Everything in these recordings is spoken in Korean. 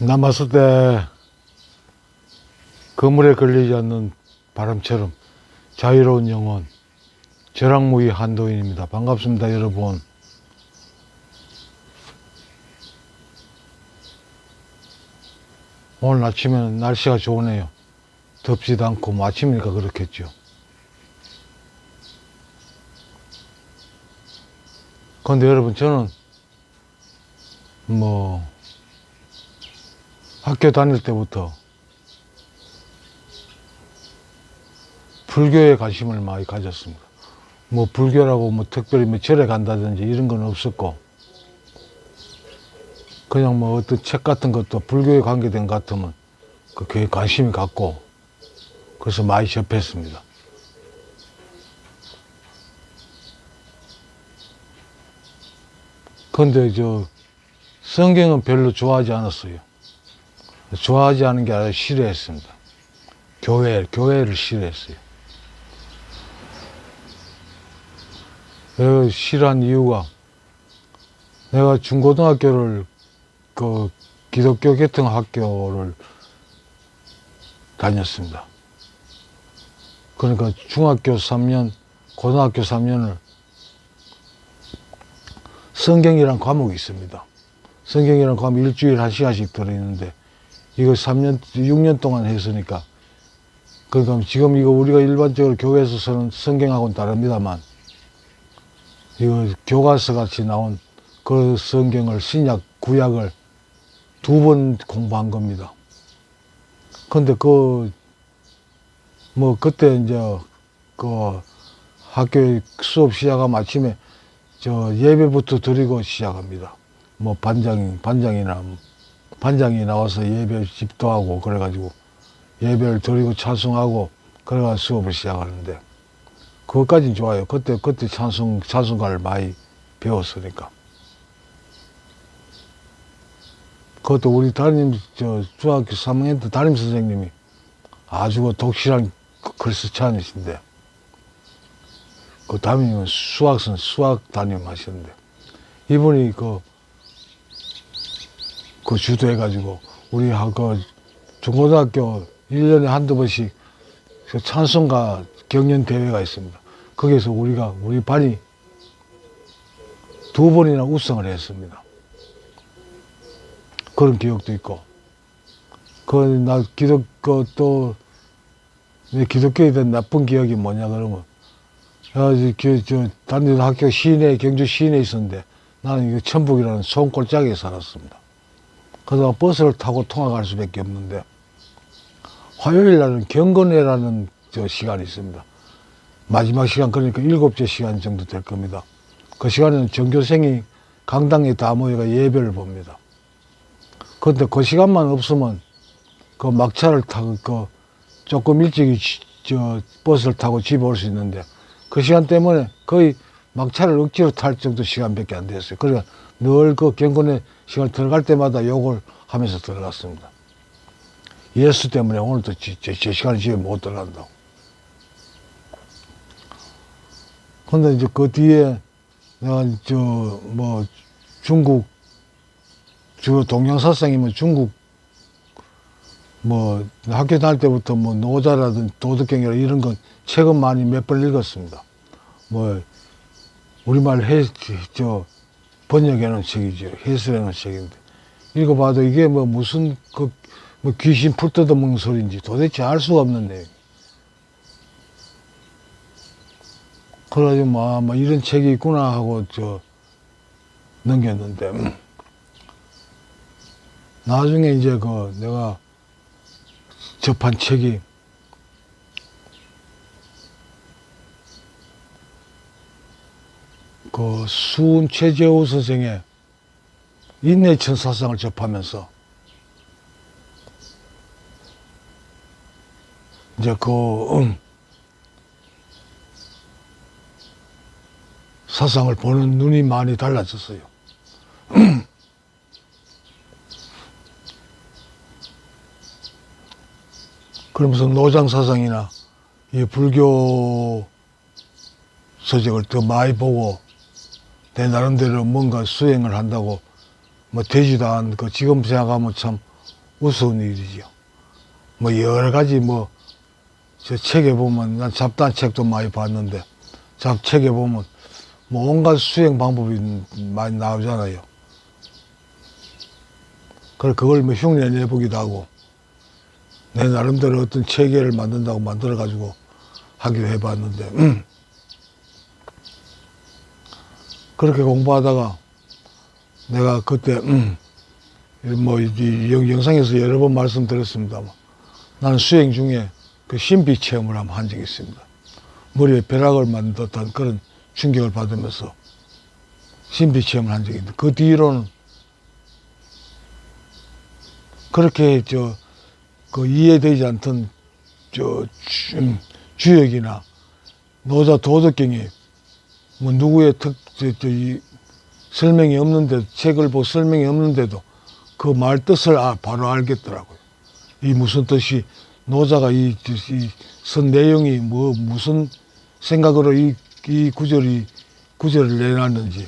남았을 때 그물에 걸리지 않는 바람처럼 자유로운 영혼, 저랑무이 한도인입니다. 반갑습니다, 여러분. 오늘 아침에는 날씨가 좋으네요. 덥지도 않고, 뭐 아침이니까 그렇겠죠. 그런데 여러분, 저는 학교 다닐 때부터 불교에 관심을 많이 가졌습니다. 불교라고 특별히 절에 간다든지 이런 건 없었고, 그냥 어떤 책 같은 것도 불교에 관계된 것 같으면 그게 관심이 갖고, 그래서 많이 접했습니다. 근데 성경은 별로 좋아하지 않았어요. 좋아하지 않은 게 아니라 싫어했습니다. 교회를 싫어했어요. 내가 싫어한 이유가, 내가 중고등학교를 기독교 계통 학교를 다녔습니다. 그러니까 중학교 3년, 고등학교 3년을 성경이란 과목이 있습니다. 성경이란 과목 일주일에 1시간씩 들어있는데, 이거 6년 동안 했으니까, 그러니까 지금 이거 우리가 일반적으로 교회에서 쓰는 성경하고는 다릅니다만, 이거 교과서 같이 나온 그 성경을, 신약, 구약을 2번 공부한 겁니다. 근데 그때 학교에 수업 시작하면 아침에 예배부터 드리고 시작합니다. 반장이 나와서 예배 집도하고, 그래가지고 예배를 드리고 찬송하고, 그래가 수업을 시작하는데, 그것까진 좋아요. 그때 찬송가를 많이 배웠으니까. 그것도 우리 중학교 3학년 때 담임 선생님이 아주 독실한 글씨 않으신데, 그 담임은 수학 담임 하셨는데, 이분이 그 주도해가지고, 우리 중고등학교 1년에 한두 번씩 찬송가 경연 대회가 있습니다. 거기에서 우리 반이 2번이나 우승을 했습니다. 그런 기억도 있고, 내 기독교에 대한 나쁜 기억이 뭐냐, 그러면, 다니던 학교 경주 시내에 있었는데, 나는 이거 천북이라는 소음골짜기에 살았습니다. 그러다가 버스를 타고 통학할 수밖에 없는데, 화요일 날은 경건회라는 시간이 있습니다. 마지막 시간, 그러니까 7째 시간 정도 될 겁니다. 그 시간에는 전교생이 강당에 다 모여가 예배를 봅니다. 그런데 그 시간만 없으면 그 막차를 타고 조금 일찍 버스를 타고 집에 올 수 있는데, 그 시간 때문에 거의 막차를 억지로 탈 정도 시간밖에 안 됐어요. 그러니까 늘 그 경건회 시간 들어갈 때마다 욕을 하면서 들어갔습니다. 예수 때문에 오늘도 제 시간에 집에 못 들어간다고. 근데 이제 그 뒤에 내가 중국, 동양사상이면 중국, 학교 다닐 때부터 노자라든 도덕경이라 이런 건 책은 많이 몇 번 읽었습니다. 우리말 번역해놓은 책이죠. 해설해놓은 책인데. 읽어봐도 이게 무슨 귀신 풀 뜯어먹는 소리인지 도대체 알 수가 없는 내용. 그래가지고 이런 책이 있구나 하고 넘겼는데, 나중에 이제 내가 접한 책이 수은 최재호 선생의 인내천사상을 접하면서 이제 사상을 보는 눈이 많이 달라졌어요. 그러면서 노장사상이나 이 불교 서적을 더 많이 보고 내 나름대로 뭔가 수행을 한다고 되지도 않은 지금 생각하면 참 우스운 일이죠. 뭐 여러 가지 뭐 저 책에 보면 난 잡다한 책도 많이 봤는데 책에 보면 뭐 온갖 수행 방법이 많이 나오잖아요. 그걸 뭐 흉내 내보기도 하고 내 나름대로 어떤 체계를 만든다고 만들어 가지고 하기도 해봤는데 그렇게 공부하다가 내가 그때 뭐 이 영상에서 여러 번 말씀드렸습니다만 나는 수행 중에 그 신비 체험을 한번 한 적이 있습니다. 머리에 벼락을 맞는 듯한 그런 충격을 받으면서 신비 체험을 한 적이 있는데 그 뒤로는 그렇게 그 이해되지 않던 주역이나 노자 도덕경이 뭐 누구의 설명이 없는데 책을 보고 설명이 없는데도 그 말 뜻을 바로 알겠더라고요. 이 무슨 뜻이 노자가 이 쓴 내용이 무슨 생각으로 이 구절을 내놨는지.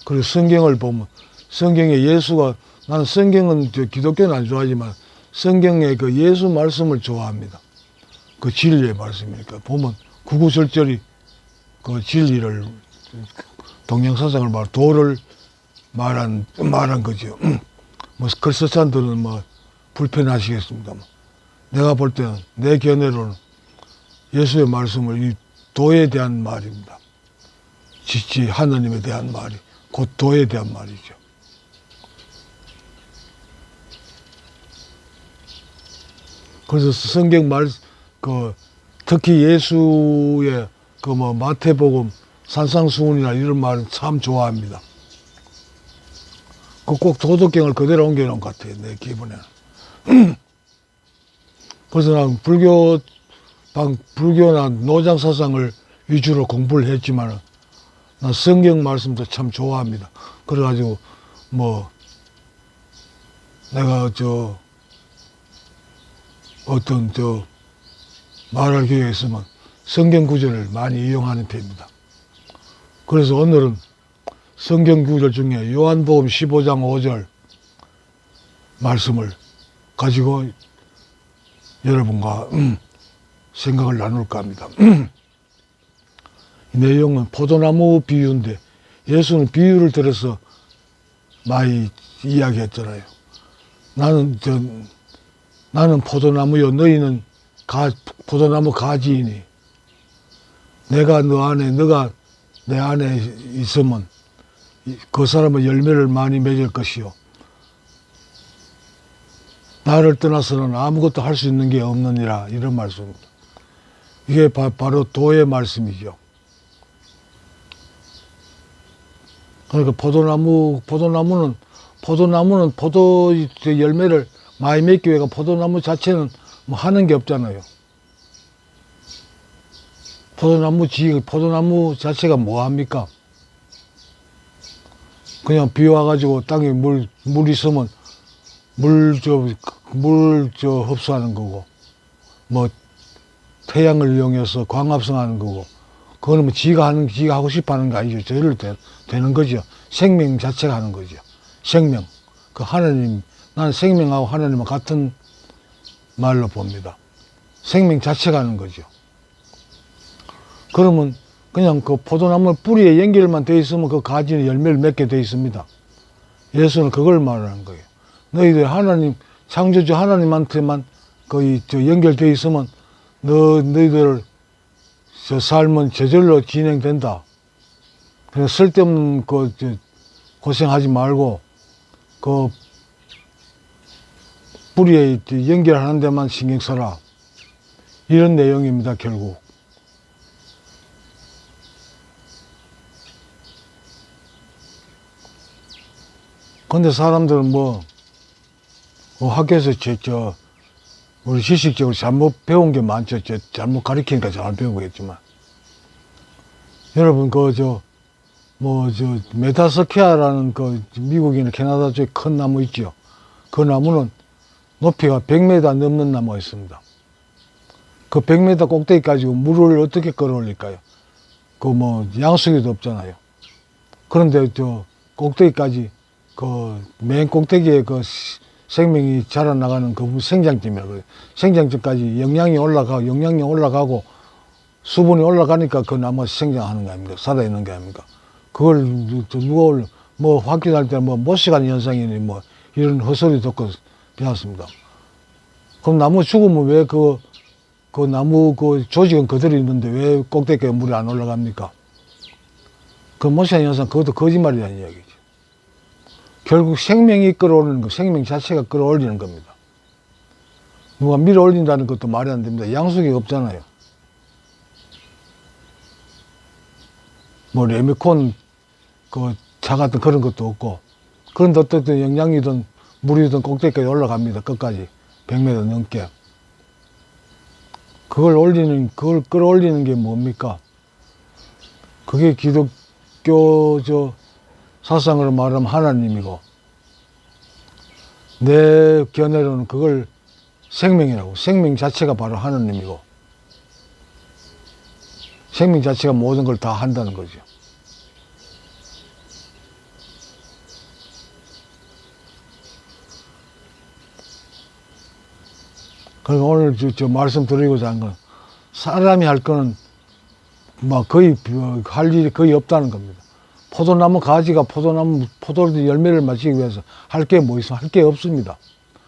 그리고 성경을 보면 성경에 예수가 나는 성경은 기독교는 안 좋아하지만 성경의 그 예수 말씀을 좋아합니다. 그 진리의 말씀이니까 보면 구구절절히 그 진리를 동양사상을 도를 말한 거죠. 뭐 글서찬들은 뭐 불편하시겠습니다만 내가 볼 때는 내 견해로는 예수의 말씀을 이 도에 대한 말입니다. 지치 하나님에 대한 말이 곧 도에 대한 말이죠. 그래서 성경 특히 예수의 마태복음 산상수훈이나 이런 말은 참 좋아합니다. 꼭 도덕경을 그대로 옮겨놓은 것 같아요, 내 기분에는. 그래서 난 불교나 노장사상을 위주로 공부를 했지만, 난 성경 말씀도 참 좋아합니다. 그래가지고, 내가 말할 기회가 있으면 성경 구절을 많이 이용하는 편입니다. 그래서 오늘은 성경 구절 중에 요한복음 15장 5절 말씀을 가지고 여러분과 생각을 나눌까 합니다. 이 내용은 포도나무 비유인데 예수는 비유를 들어서 많이 이야기했잖아요. 나는 포도나무요 너희는 포도나무 가지이니 내가 너 안에 너가 내 안에 있으면 그 사람은 열매를 많이 맺을 것이요 나를 떠나서는 아무것도 할 수 있는 게 없느니라 이런 말씀입니다. 이게 바로 도의 말씀이죠. 그러니까 포도나무는 포도 열매를 많이 맺기 위해서 포도나무 자체는 뭐 하는 게 없잖아요. 포도나무 자체가 뭐 합니까? 그냥 비 와가지고 땅에 물 있으면 물 흡수하는 거고, 뭐 태양을 이용해서 광합성하는 거고, 그거는 뭐 지가 하고 싶어 하는 거 아니죠. 저절로 되는 거죠. 생명 자체가 하는 거죠. 생명. 나는 생명하고 하나님은 같은 말로 봅니다. 생명 자체가 하는 거죠. 그러면 그냥 그 포도나무 뿌리에 연결만 돼 있으면 그 가지는 열매를 맺게 돼 있습니다. 예수는 그걸 말하는 거예요. 너희들 창조주 하나님한테만 연결돼 있으면 너희들 삶은 저절로 진행된다. 그래서 쓸데없는 고생하지 말고 그 뿌리에 연결하는 데만 신경 써라. 이런 내용입니다, 결국. 근데 사람들은 학교에서 우리 지식적으로 잘못 배운 게 많죠. 잘못 가르치니까 잘 배우겠지만. 여러분, 메타스키아라는 미국이나 캐나다 쪽에 큰 나무 있죠. 그 나무는 높이가 100m 넘는 나무가 있습니다. 그 100m 꼭대기 가지고 물을 어떻게 끌어올릴까요? 양수기도 없잖아요. 그런데 꼭대기까지 맨 꼭대기에 생명이 자라나가는 그 생장점이라고 그래요. 생장점까지 영양이 올라가고 수분이 올라가니까 그 나무가 생장하는 거 아닙니까? 살아있는 게 아닙니까? 그걸 누가 뭐 확인할 때 뭐 못 시간 현상이니 뭐 이런 헛소리 듣고 배웠습니다. 그럼 나무 죽으면 왜 그 나무 그 조직은 그대로 있는데 왜 꼭대기에 물이 안 올라갑니까? 그 못 시간 현상 그것도 거짓말이라는 이야기죠. 결국 생명이 끌어올리는 거, 생명 자체가 끌어올리는 겁니다. 누가 밀어 올린다는 것도 말이 안 됩니다. 양수기 없잖아요. 뭐 레미콘 그 차 같은 그런 것도 없고, 그런데 어떻든 영양이든 물이든 꼭대기까지 올라갑니다. 끝까지 100m 넘게. 그걸 끌어올리는 게 뭡니까? 그게 기독교 사상으로 말하면 하나님이고, 내 견해로는 그걸 생명이라고. 생명 자체가 바로 하나님이고, 생명 자체가 모든 걸 다 한다는 거죠. 그러니까 오늘 저 말씀드리고자 한 건, 사람이 할 거는 막 거의 할 일이 거의 없다는 겁니다. 포도나무 가지가 포도 열매를 맺기 위해서 할 게 뭐 있어? 할 게 없습니다.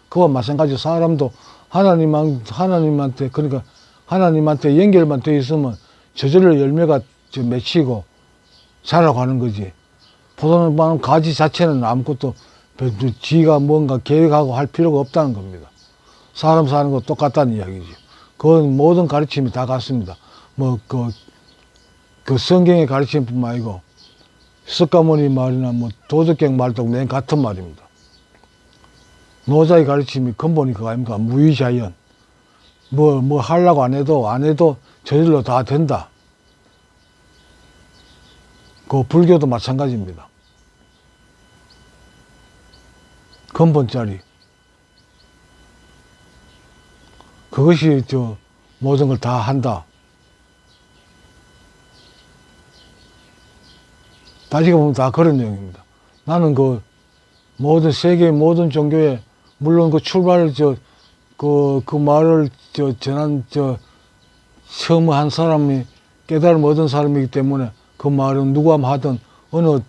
그와 마찬가지로 사람도 하나님한테, 그러니까 하나님한테 연결만 돼 있으면 저절로 열매가 맺히고 자라가는 거지. 포도나무 가지 자체는 아무것도 지가 뭔가 계획하고 할 필요가 없다는 겁니다. 사람 사는 거 똑같다는 이야기죠. 그건 모든 가르침이 다 같습니다. 뭐, 그 성경의 가르침뿐만 아니고, 석가모니 말이나 뭐 도덕경 말도 맨 같은 말입니다. 노자의 가르침이 근본이 그거 아닙니까? 무의자연. 뭐 하려고 안 해도 저절로 다 된다. 그 불교도 마찬가지입니다. 근본짜리. 그것이 모든 걸 다 한다. 따지고 보면 다 그런 내용입니다. 나는 그 모든 세계 모든 종교에 물론 그 출발 그 말을 처음 한 사람이 깨달음 얻은 사람이기 때문에 그 말은 누가 하든 어느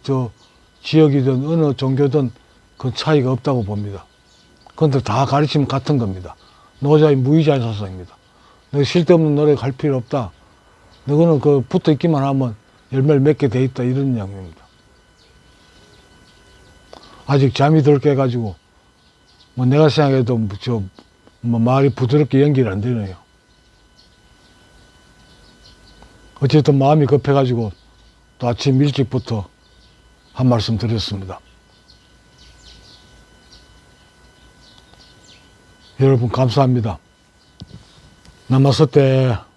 지역이든 어느 종교든 그 차이가 없다고 봅니다. 그런데 다 가르치면 같은 겁니다. 노자의 무의자의 사상입니다. 너 쓸데없는 노래 갈 필요 없다. 너는 그 붙어 있기만 하면 열매를 맺게 돼 있다. 이런 이야기입니다. 아직 잠이 덜 깨가지고 뭐 내가 생각해도 뭐 말이 부드럽게 연결이 안 되네요. 어쨌든 마음이 급해가지고 또 아침 일찍부터 한 말씀 드렸습니다. 여러분 감사합니다. 나마스테.